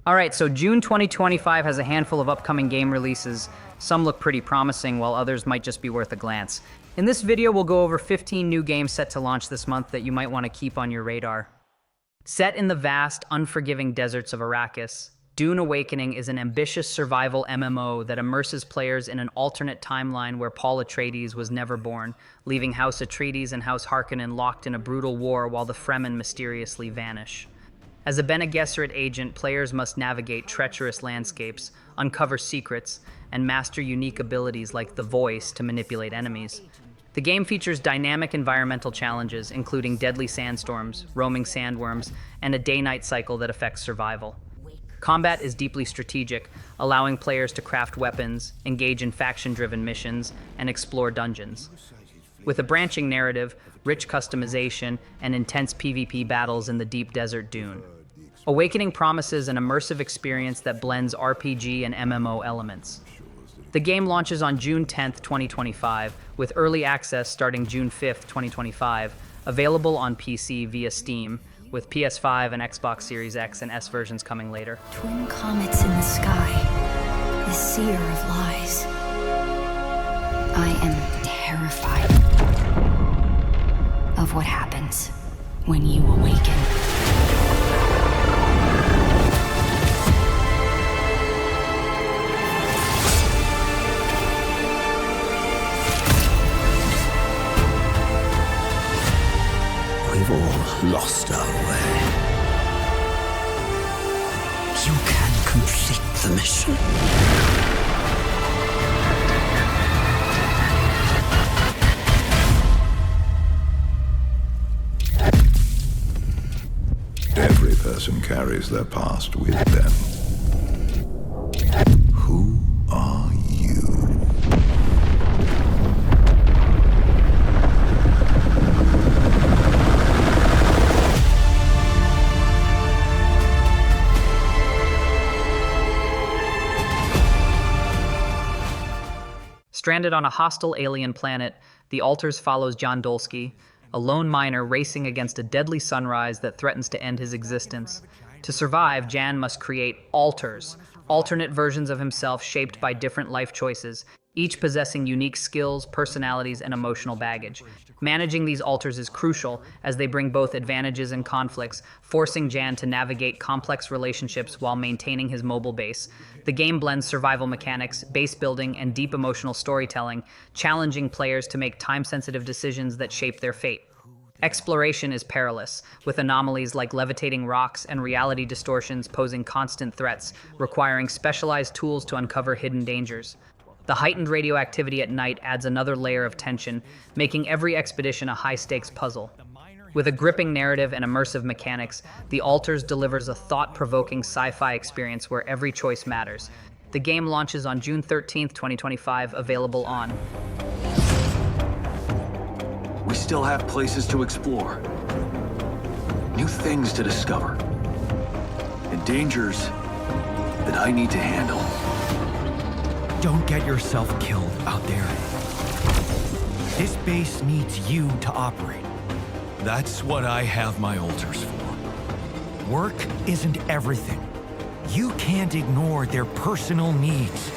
Alright, so June 2025 has a handful of upcoming game releases. Some look pretty promising, while others might just be worth a glance. In this video, we'll go over 15 new games set to launch this month that you might want to keep on your radar. Set in the vast, unforgiving deserts of Arrakis, Dune Awakening is an ambitious survival MMO that immerses players in an alternate timeline where Paul Atreides was never born, leaving House Atreides and House Harkonnen locked in a brutal war while the Fremen mysteriously vanish. As a Bene Gesserit agent, players must navigate treacherous landscapes, uncover secrets, and master unique abilities like the Voice to manipulate enemies. The game features dynamic environmental challenges, including deadly sandstorms, roaming sandworms, and a day-night cycle that affects survival. Combat is deeply strategic, allowing players to craft weapons, engage in faction-driven missions, and explore dungeons. With a branching narrative, rich customization, and intense PvP battles in the deep desert Dune, Awakening promises an immersive experience that blends RPG and MMO elements. The game launches on June 10, 2025, with early access starting June 5, 2025, available on PC via Steam, with PS5 and Xbox Series X and S versions coming later. Twin comets in the sky, the seer of lies. I am terrified of what happens when you awaken. We've all lost our way. You can complete the mission. Every person carries their past with them. Who are you? Stranded on a hostile alien planet, The Alters follows John Dolsky, a lone miner racing against a deadly sunrise that threatens to end his existence. To survive, Jan must create alters, alternate versions of himself shaped by different life choices, each possessing unique skills, personalities, and emotional baggage. Managing these alters is crucial, as they bring both advantages and conflicts, forcing Jan to navigate complex relationships while maintaining his mobile base. The game blends survival mechanics, base building, and deep emotional storytelling, challenging players to make time-sensitive decisions that shape their fate. Exploration is perilous, with anomalies like levitating rocks and reality distortions posing constant threats, requiring specialized tools to uncover hidden dangers. The heightened radioactivity at night adds another layer of tension, making every expedition a high-stakes puzzle. With a gripping narrative and immersive mechanics, The Alters delivers a thought-provoking sci-fi experience where every choice matters. The game launches on June 13, 2025, available on. We still have places to explore, new things to discover, and dangers that I need to handle. Don't get yourself killed out there. This base needs you to operate. That's what I have my alters for. Work isn't everything. You can't ignore their personal needs.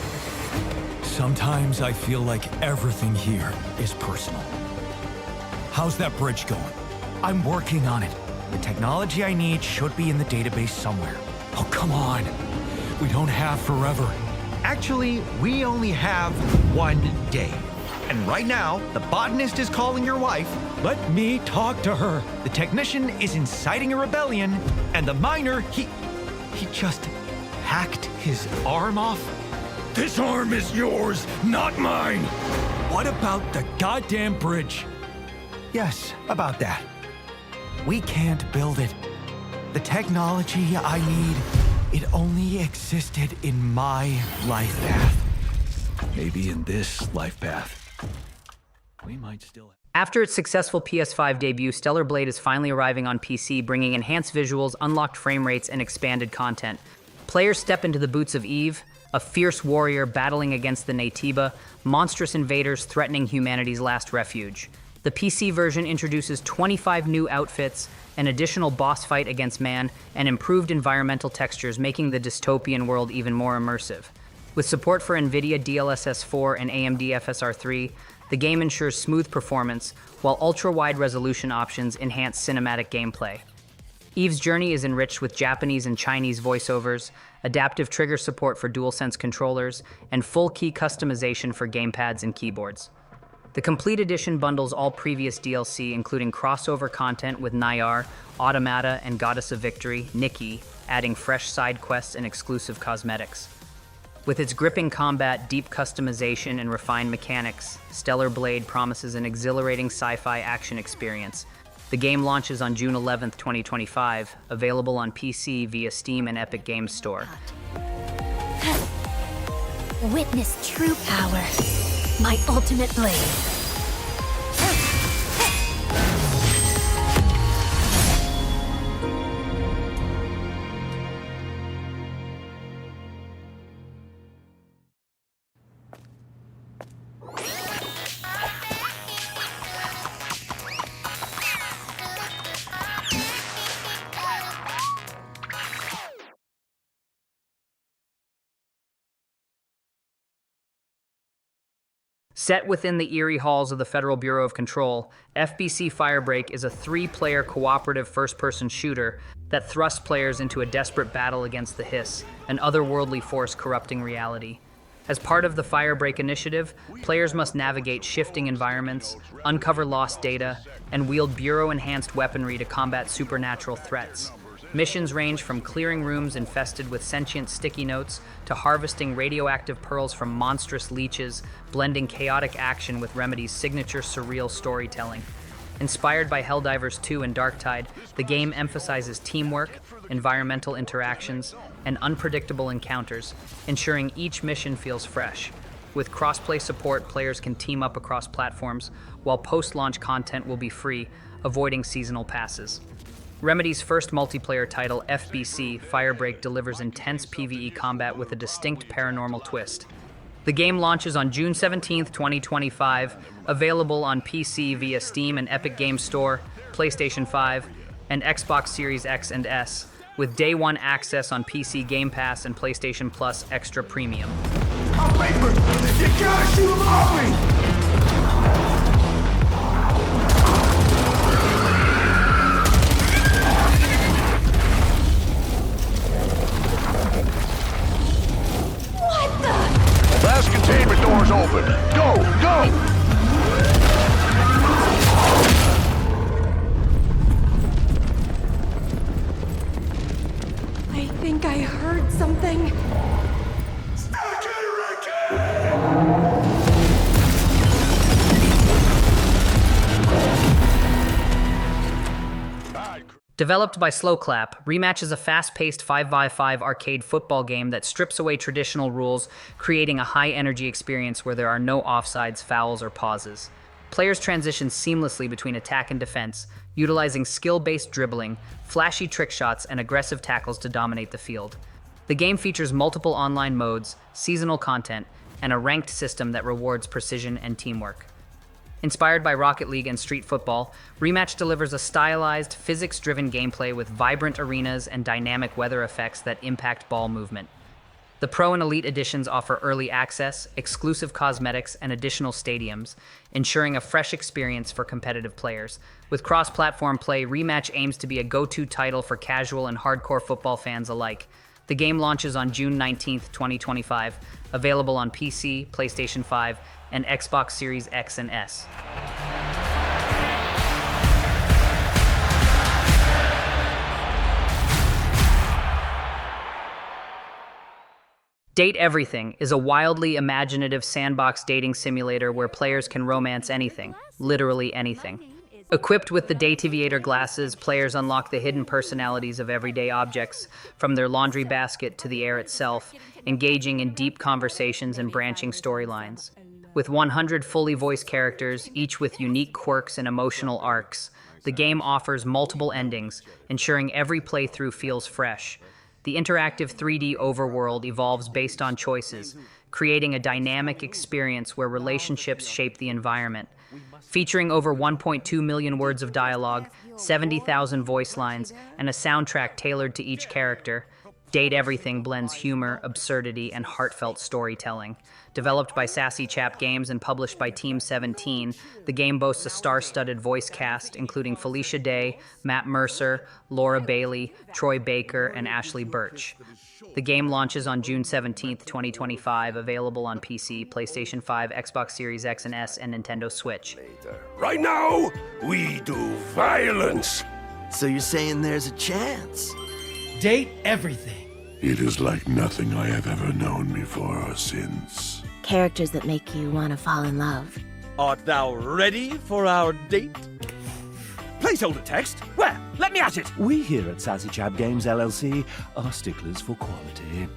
Sometimes I feel like everything here is personal. How's that bridge going? I'm working on it. The technology I need should be in the database somewhere. Oh, come on. We don't have forever. Actually, we only have 1 day. And right now, the botanist is calling your wife. Let me talk to her. The technician is inciting a rebellion, and the miner, he just hacked his arm off. This arm is yours, not mine. What about the goddamn bridge? Yes, about that. We can't build it. The technology I need, it only existed in my life path. Maybe in this life path, we might still... After its successful PS5 debut, Stellar Blade is finally arriving on PC, bringing enhanced visuals, unlocked frame rates, and expanded content. Players step into the boots of Eve, a fierce warrior battling against the Naytiba, monstrous invaders threatening humanity's last refuge. The PC version introduces 25 new outfits, an additional boss fight against man, and improved environmental textures, making the dystopian world even more immersive. With support for NVIDIA DLSS 4 and AMD FSR 3, the game ensures smooth performance, while ultra-wide resolution options enhance cinematic gameplay. Eve's journey is enriched with Japanese and Chinese voiceovers, adaptive trigger support for DualSense controllers, and full key customization for gamepads and keyboards. The Complete Edition bundles all previous DLC, including crossover content with Nayar, Automata, and Goddess of Victory, Nikki, adding fresh side quests and exclusive cosmetics. With its gripping combat, deep customization, and refined mechanics, Stellar Blade promises an exhilarating sci-fi action experience. The game launches on June 11th, 2025, available on PC via Steam and Epic Games Store. Witness true power. My ultimate blade. Set within the eerie halls of the Federal Bureau of Control, FBC Firebreak is a three-player cooperative first-person shooter that thrusts players into a desperate battle against the Hiss, an otherworldly force corrupting reality. As part of the Firebreak initiative, players must navigate shifting environments, uncover lost data, and wield Bureau-enhanced weaponry to combat supernatural threats. Missions range from clearing rooms infested with sentient sticky notes to harvesting radioactive pearls from monstrous leeches, blending chaotic action with Remedy's signature surreal storytelling. Inspired by Helldivers 2 and Darktide, the game emphasizes teamwork, environmental interactions, and unpredictable encounters, ensuring each mission feels fresh. With cross-play support, players can team up across platforms, while post-launch content will be free, avoiding seasonal passes. Remedy's first multiplayer title, FBC Firebreak, delivers intense PvE combat with a distinct paranormal twist. The game launches on June 17, 2025, available on PC via Steam and Epic Games Store, PlayStation 5, and Xbox Series X and S, with Day 1 access on PC Game Pass and PlayStation Plus Extra Premium. I'm paper! You gotta shoot him off me! Last containment door's open. Go! Go! I think I heard something. Developed by Slowclap, Rematch is a fast-paced 5x5 arcade football game that strips away traditional rules, creating a high-energy experience where there are no offsides, fouls, or pauses. Players transition seamlessly between attack and defense, utilizing skill-based dribbling, flashy trick shots, and aggressive tackles to dominate the field. The game features multiple online modes, seasonal content, and a ranked system that rewards precision and teamwork. Inspired by Rocket League and Street Football, Rematch delivers a stylized, physics-driven gameplay with vibrant arenas and dynamic weather effects that impact ball movement. The Pro and Elite editions offer early access, exclusive cosmetics, and additional stadiums, ensuring a fresh experience for competitive players. With cross-platform play, Rematch aims to be a go-to title for casual and hardcore football fans alike. The game launches on June 19, 2025, available on PC, PlayStation 5, and Xbox Series X and S. Date Everything is a wildly imaginative sandbox dating simulator where players can romance anything, literally anything. Equipped with the Dativator glasses, players unlock the hidden personalities of everyday objects, from their laundry basket to the air itself, engaging in deep conversations and branching storylines. With 100 fully voiced characters, each with unique quirks and emotional arcs, the game offers multiple endings, ensuring every playthrough feels fresh. The interactive 3D overworld evolves based on choices, creating a dynamic experience where relationships shape the environment. Featuring over 1.2 million words of dialogue, 70,000 voice lines, and a soundtrack tailored to each character, Date Everything blends humor, absurdity, and heartfelt storytelling. Developed by Sassy Chap Games and published by Team 17, the game boasts a star-studded voice cast, including Felicia Day, Matt Mercer, Laura Bailey, Troy Baker, and Ashley Birch. The game launches on June 17, 2025, available on PC, PlayStation 5, Xbox Series X and S, and Nintendo Switch. Right now, we do violence. So you're saying there's a chance? Date everything. It is like nothing I have ever known before or since. Characters that make you want to fall in love. Art thou ready for our date? Placeholder text? Where? Let me at it! We here at Sassy Chap Games LLC are sticklers for quality.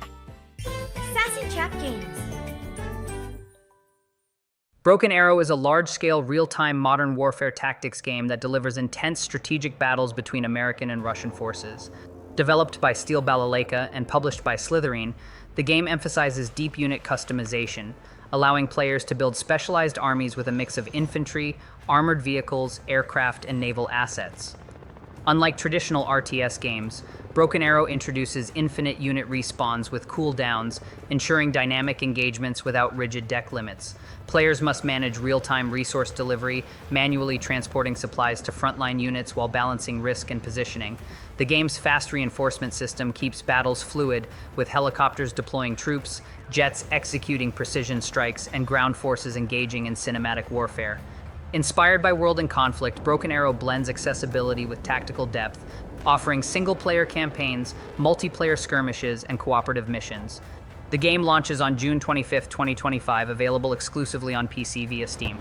Sassy Chap Games. Broken Arrow is a large-scale, real-time modern warfare tactics game that delivers intense strategic battles between American and Russian forces. Developed by Steel Balalaika and published by Slitherine, the game emphasizes deep unit customization, allowing players to build specialized armies with a mix of infantry, armored vehicles, aircraft, and naval assets. Unlike traditional RTS games, Broken Arrow introduces infinite unit respawns with cooldowns, ensuring dynamic engagements without rigid deck limits. Players must manage real-time resource delivery, manually transporting supplies to frontline units while balancing risk and positioning. The game's fast reinforcement system keeps battles fluid, with helicopters deploying troops, jets executing precision strikes, and ground forces engaging in cinematic warfare. Inspired by World in Conflict, Broken Arrow blends accessibility with tactical depth, offering single-player campaigns, multiplayer skirmishes, and cooperative missions. The game launches on June 25, 2025, available exclusively on PC via Steam.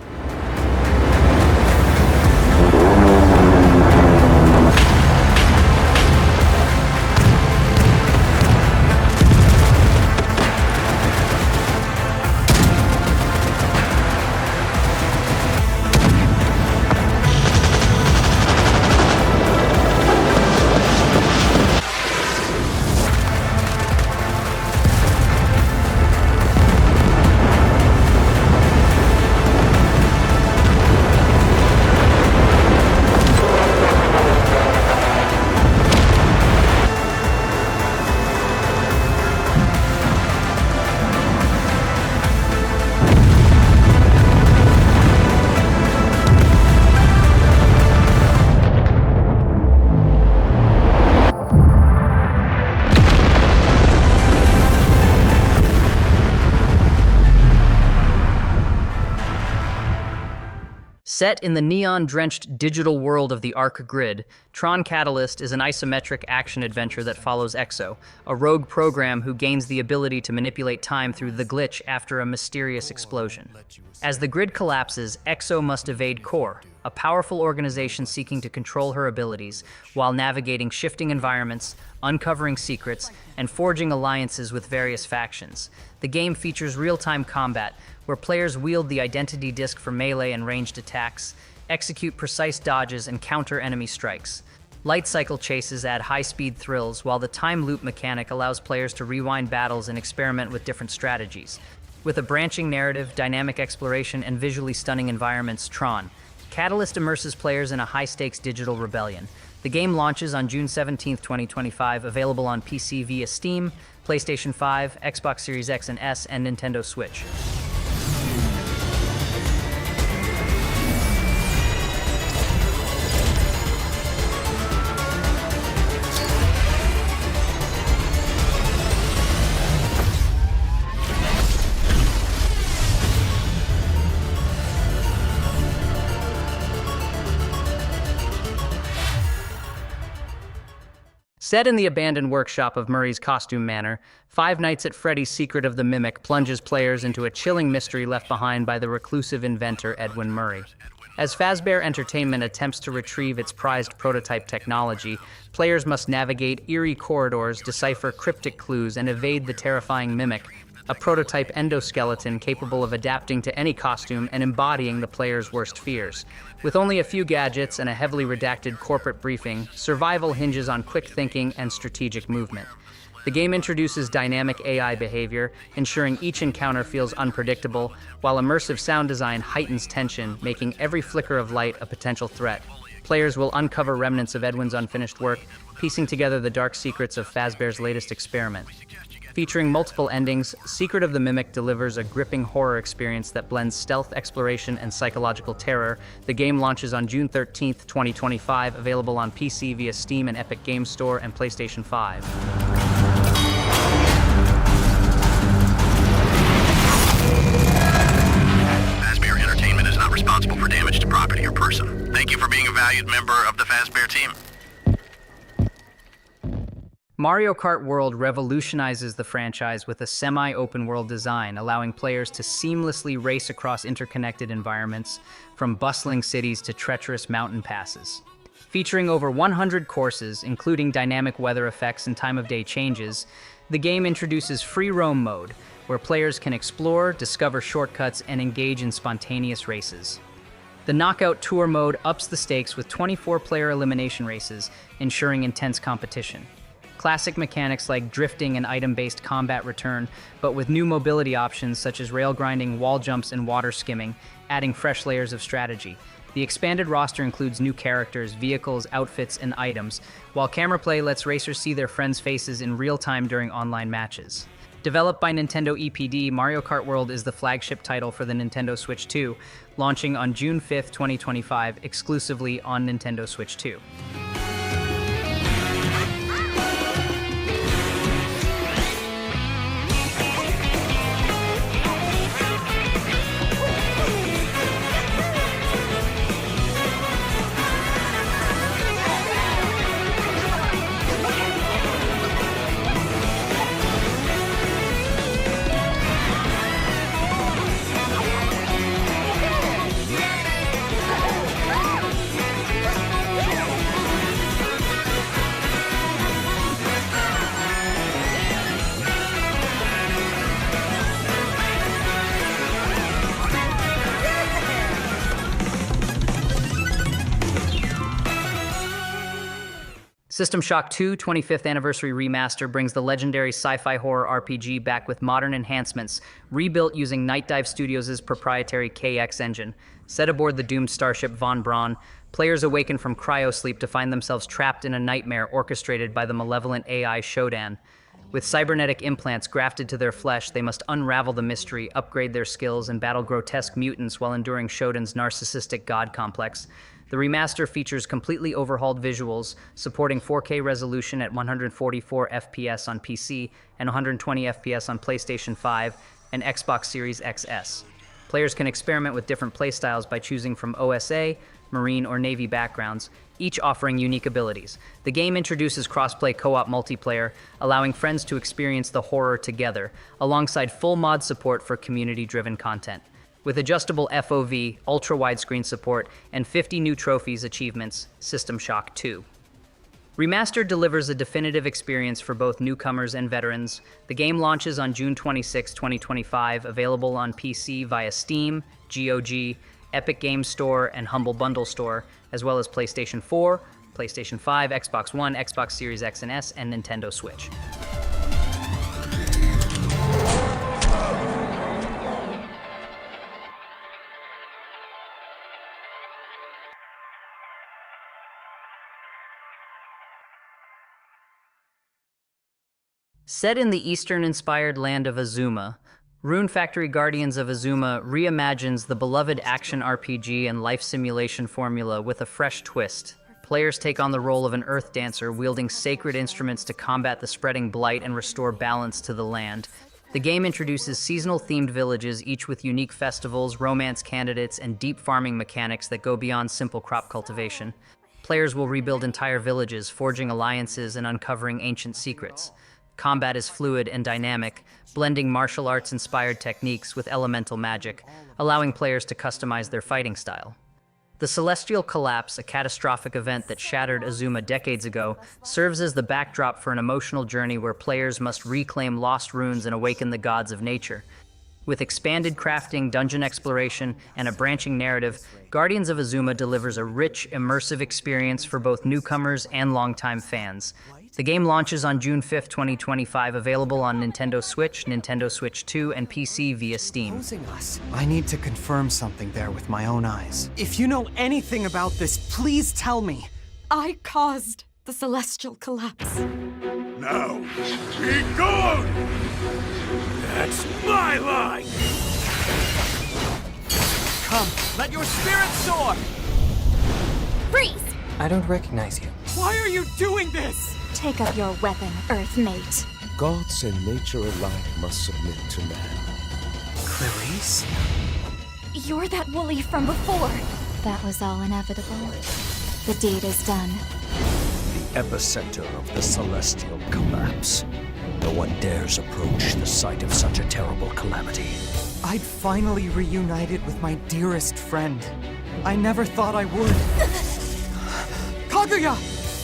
Set in the neon-drenched digital world of the Arc Grid, Tron Catalyst is an isometric action-adventure that follows Exo, a rogue program who gains the ability to manipulate time through the glitch after a mysterious explosion. As the grid collapses, Exo must evade Core, a powerful organization seeking to control her abilities, while navigating shifting environments, uncovering secrets, and forging alliances with various factions. The game features real-time combat, where players wield the identity disc for melee and ranged attacks, execute precise dodges, and counter enemy strikes. Light cycle chases add high-speed thrills, while the time loop mechanic allows players to rewind battles and experiment with different strategies. With a branching narrative, dynamic exploration, and visually stunning environments, Tron Catalyst immerses players in a high-stakes digital rebellion. The game launches on June 17, 2025, available on PC via Steam, PlayStation 5, Xbox Series X and S, and Nintendo Switch. Set in the abandoned workshop of Murray's Costume Manor, Five Nights at Freddy's Secret of the Mimic plunges players into a chilling mystery left behind by the reclusive inventor Edwin Murray. As Fazbear Entertainment attempts to retrieve its prized prototype technology, players must navigate eerie corridors, decipher cryptic clues, and evade the terrifying Mimic, a prototype endoskeleton capable of adapting to any costume and embodying the player's worst fears. With only a few gadgets and a heavily redacted corporate briefing, survival hinges on quick thinking and strategic movement. The game introduces dynamic AI behavior, ensuring each encounter feels unpredictable, while immersive sound design heightens tension, making every flicker of light a potential threat. Players will uncover remnants of Edwin's unfinished work, piecing together the dark secrets of Fazbear's latest experiment. Featuring multiple endings, Secret of the Mimic delivers a gripping horror experience that blends stealth, exploration, and psychological terror. The game launches on June 13th, 2025, available on PC via Steam and Epic Games Store and PlayStation 5. Fazbear Entertainment is not responsible for damage to property or person. Thank you for being a valued member of the Fazbear team. Mario Kart World revolutionizes the franchise with a semi-open world design, allowing players to seamlessly race across interconnected environments, from bustling cities to treacherous mountain passes. Featuring over 100 courses, including dynamic weather effects and time-of-day changes, the game introduces free roam mode, where players can explore, discover shortcuts, and engage in spontaneous races. The Knockout Tour mode ups the stakes with 24-player elimination races, ensuring intense competition. Classic mechanics like drifting and item-based combat return, but with new mobility options such as rail grinding, wall jumps, and water skimming, adding fresh layers of strategy. The expanded roster includes new characters, vehicles, outfits, and items, while camera play lets racers see their friends' faces in real time during online matches. Developed by Nintendo EPD, Mario Kart World is the flagship title for the Nintendo Switch 2, launching on June 5th, 2025, exclusively on Nintendo Switch 2. System Shock 2 25th Anniversary Remaster brings the legendary sci-fi horror RPG back with modern enhancements, rebuilt using Night Dive Studios' proprietary KX engine. Set aboard the doomed starship Von Braun, players awaken from cryosleep to find themselves trapped in a nightmare orchestrated by the malevolent AI Shodan. With cybernetic implants grafted to their flesh, they must unravel the mystery, upgrade their skills, and battle grotesque mutants while enduring Shodan's narcissistic god complex. The remaster features completely overhauled visuals, supporting 4K resolution at 144 FPS on PC and 120 FPS on PlayStation 5 and Xbox Series XS. Players can experiment with different playstyles by choosing from OSA, Marine, or Navy backgrounds, each offering unique abilities. The game introduces cross-play co-op multiplayer, allowing friends to experience the horror together, alongside full mod support for community-driven content. With adjustable FOV, ultra-widescreen support, and 50 new trophies achievements, System Shock 2. Remastered delivers a definitive experience for both newcomers and veterans. The game launches on June 26, 2025, available on PC via Steam, GOG, Epic Games Store, and Humble Bundle Store, as well as PlayStation 4, PlayStation 5, Xbox One, Xbox Series X and S, and Nintendo Switch. Set in the Eastern-inspired land of Azuma, Rune Factory Guardians of Azuma reimagines the beloved action RPG and life simulation formula with a fresh twist. Players take on the role of an earth dancer wielding sacred instruments to combat the spreading blight and restore balance to the land. The game introduces seasonal-themed villages, each with unique festivals, romance candidates, and deep farming mechanics that go beyond simple crop cultivation. Players will rebuild entire villages, forging alliances and uncovering ancient secrets. Combat is fluid and dynamic, blending martial arts-inspired techniques with elemental magic, allowing players to customize their fighting style. The Celestial Collapse, a catastrophic event that shattered Azuma decades ago, serves as the backdrop for an emotional journey where players must reclaim lost runes and awaken the gods of nature. With expanded crafting, dungeon exploration, and a branching narrative, Guardians of Azuma delivers a rich, immersive experience for both newcomers and longtime fans. The game launches on June 5th, 2025, available on Nintendo Switch, Nintendo Switch 2, and PC via Steam. I need to confirm something there with my own eyes. If you know anything about this, please tell me. I caused the celestial collapse. Now, be gone! That's my line! Come, let your spirit soar! Freeze! I don't recognize you. Why are you doing this? Take up your weapon, Earthmate. Gods and nature alike must submit to man. Clarice? You're that woolly from before. That was all inevitable. The deed is done. The epicenter of the celestial collapse. No one dares approach the site of such a terrible calamity. I'd finally reunited with my dearest friend. I never thought I would. Kaguya!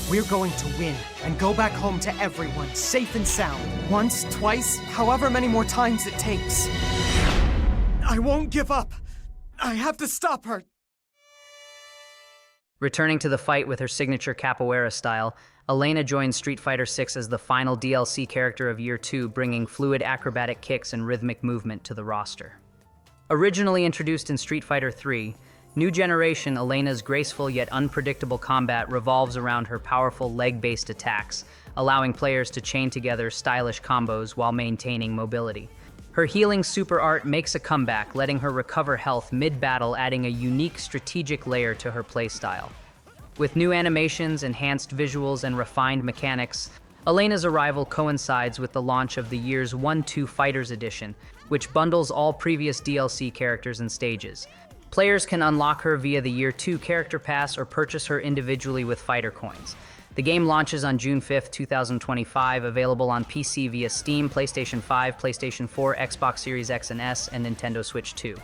We're going to win and go back home to everyone, safe and sound. Once, twice, however many more times it takes. I won't give up. I have to stop her. Returning to the fight with her signature capoeira style, Elena joins Street Fighter VI as the final DLC character of Year 2, bringing fluid acrobatic kicks and rhythmic movement to the roster. Originally introduced in Street Fighter III, New Generation Elena's graceful yet unpredictable combat revolves around her powerful leg-based attacks, allowing players to chain together stylish combos while maintaining mobility. Her healing super art makes a comeback, letting her recover health mid-battle, adding a unique strategic layer to her playstyle. With new animations, enhanced visuals, and refined mechanics, Elena's arrival coincides with the launch of the year's 1-2 Fighters Edition, which bundles all previous DLC characters and stages. Players can unlock her via the Year 2 Character Pass or purchase her individually with fighter coins. The game launches on June 5th, 2025, available on PC via Steam, PlayStation 5, PlayStation 4, Xbox Series X and S, and Nintendo Switch 2.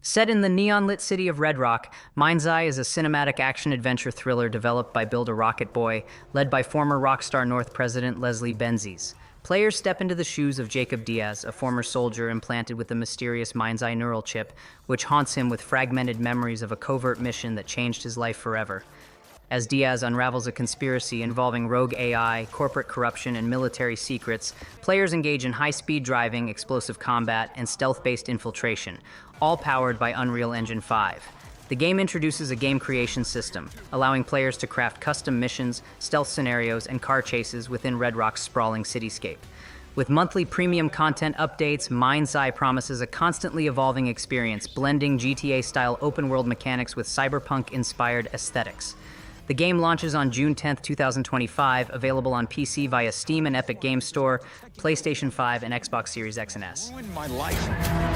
Set in the neon-lit city of Red Rock, Mindseye is a cinematic action-adventure thriller developed by Build a Rocket Boy, led by former Rockstar North president Leslie Benzies. Players step into the shoes of Jacob Diaz, a former soldier implanted with the mysterious Mindseye neural chip, which haunts him with fragmented memories of a covert mission that changed his life forever. As Diaz unravels a conspiracy involving rogue AI, corporate corruption, and military secrets, players engage in high-speed driving, explosive combat, and stealth-based infiltration, all powered by Unreal Engine 5. The game introduces a game creation system, allowing players to craft custom missions, stealth scenarios, and car chases within Red Rock's sprawling cityscape. With monthly premium content updates, Mindseye promises a constantly evolving experience, blending GTA-style open-world mechanics with cyberpunk-inspired aesthetics. The game launches on June 10th, 2025, available on PC via Steam and Epic Games Store, PlayStation 5, and Xbox Series X and S. My life.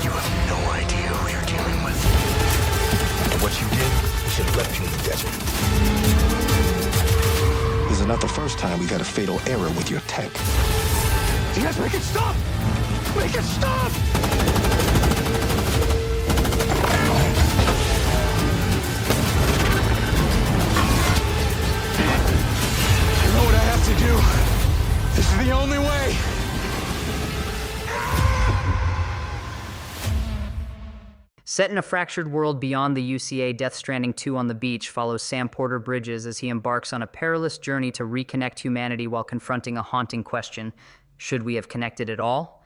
You have no idea who you're dealing with. And what you did, you should have left you in the desert. This is not the first time we got a fatal error with your tech. Yes, make it stop! Make it stop! You know what I have to do. This is the only way. Set in a fractured world beyond the UCA, Death Stranding 2 on the Beach follows Sam Porter Bridges as he embarks on a perilous journey to reconnect humanity while confronting a haunting question: should we have connected at all?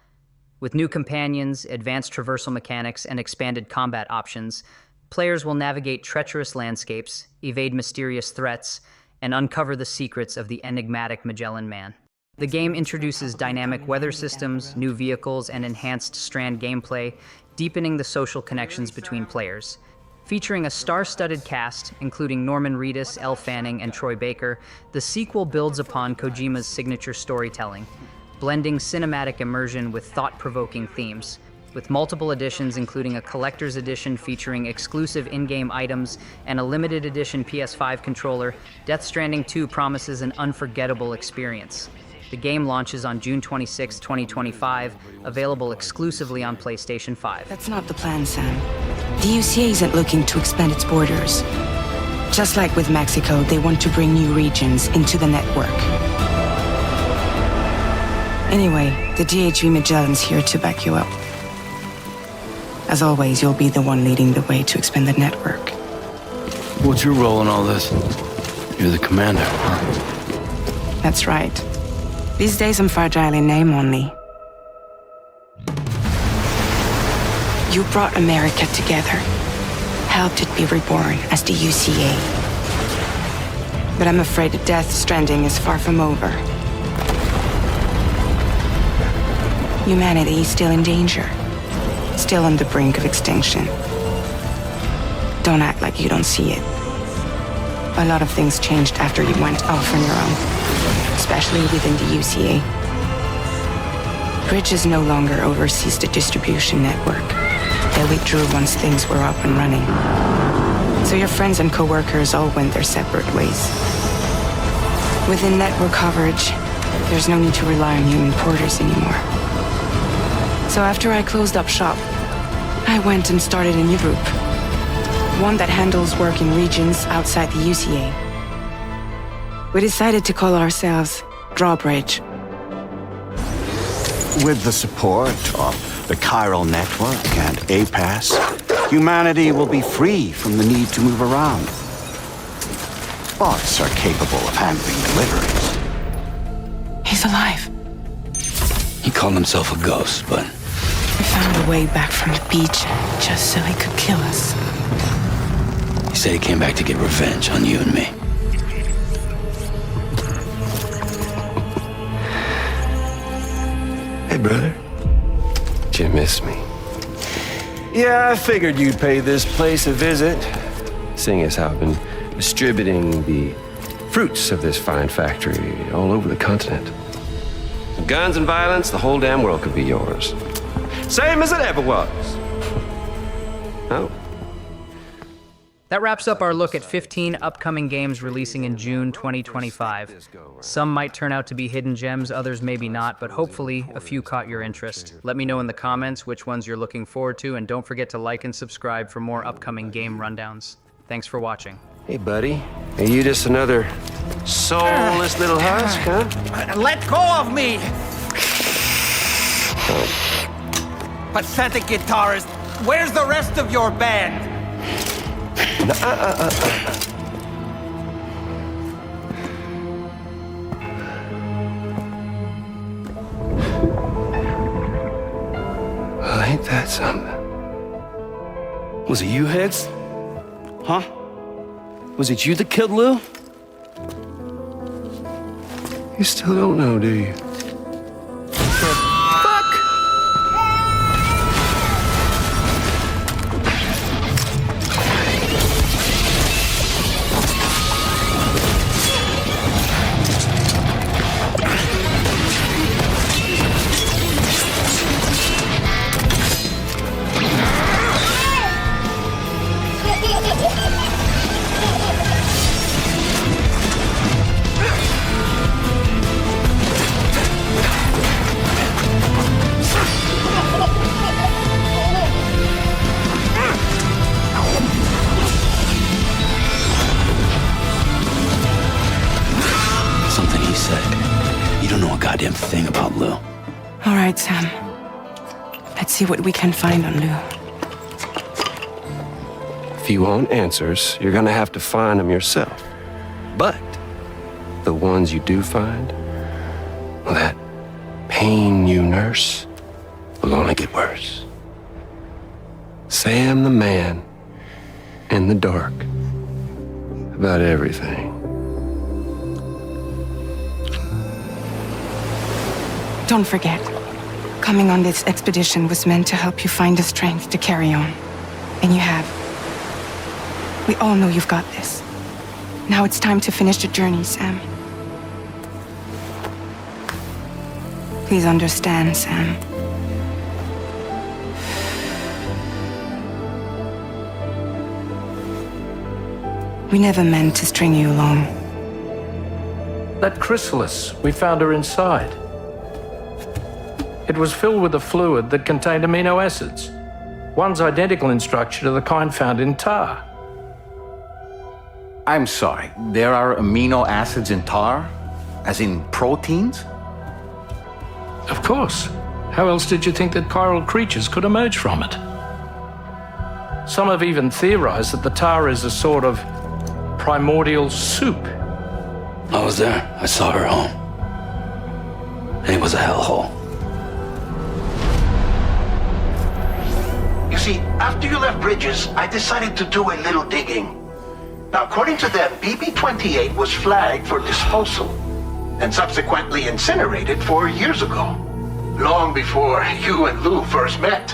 With new companions, advanced traversal mechanics, and expanded combat options, players will navigate treacherous landscapes, evade mysterious threats, and uncover the secrets of the enigmatic Magellan Man. The game introduces dynamic weather systems, new vehicles, and enhanced Strand gameplay, deepening the social connections between players. Featuring a star-studded cast, including Norman Reedus, Elle Fanning, and Troy Baker, the sequel builds upon Kojima's signature storytelling, blending cinematic immersion with thought-provoking themes. With multiple editions, including a collector's edition featuring exclusive in-game items and a limited edition PS5 controller, Death Stranding 2 promises an unforgettable experience. The game launches on June 26, 2025, available exclusively on PlayStation 5. That's not the plan, Sam. The UCA isn't looking to expand its borders. Just like with Mexico, they want to bring new regions into the network. Anyway, the DHV Magellan's here to back you up. As always, you'll be the one leading the way to expand the network. What's your role in all this? You're the commander, huh? That's right. These days I'm fragile in name only. You brought America together, helped it be reborn as the UCA. But I'm afraid that Death Stranding is far from over. Humanity is still in danger, still on the brink of extinction. Don't act like you don't see it. A lot of things changed after you went off on your own, especially within the UCA. Bridges no longer oversees the distribution network. They withdrew once things were up and running. So your friends and co-workers all went their separate ways. Within network coverage, there's no need to rely on human porters anymore. So after I closed up shop, I went and started a new group. One that handles work in regions outside the UCA. We decided to call ourselves Drawbridge. With the support of the Chiral Network and APAS, humanity will be free from the need to move around. Bots are capable of handling deliveries. He's alive. He called himself a ghost, but... We found a way back from the beach just so he could kill us. He said he came back to get revenge on you and me. Hey, brother. Did you miss me? Yeah, I figured you'd pay this place a visit, seeing as how I've been distributing the fruits of this fine factory all over the continent. With guns and violence, the whole damn world could be yours. Same as it ever was. Oh. That wraps up our look at 15 upcoming games releasing in June 2025. Some might turn out to be hidden gems, others maybe not, but hopefully a few caught your interest. Let me know in the comments which ones you're looking forward to, and don't forget to like and subscribe for more upcoming game rundowns. Thanks for watching. Hey, buddy. Are you just another soulless little husk, huh? Let go of me! Pathetic guitarist, where's the rest of your band? Well, ain't that something? Was it you, Heads? Huh? Was it you that killed Lou? You still don't know, do you? Sam. Let's see what we can find on Lou. If you want answers, you're gonna have to find them yourself. But the ones you do find, well, that pain you nurse will only get worse. Sam the man in the dark about everything. Don't forget, coming on this expedition was meant to help you find the strength to carry on. And you have. We all know you've got this. Now it's time to finish the journey, Sam. Please understand, Sam. We never meant to string you along. That chrysalis, we found her inside. It was filled with a fluid that contained amino acids. One's identical in structure to the kind found in tar. I'm sorry, there are amino acids in tar? As in proteins? Of course. How else did you think that chiral creatures could emerge from it? Some have even theorized that the tar is a sort of primordial soup. I was there. I saw her home. And it was a hellhole. You see, after you left Bridges, I decided to do a little digging. Now, according to them, BB-28 was flagged for disposal and subsequently incinerated 4 years ago, long before you and Lou first met.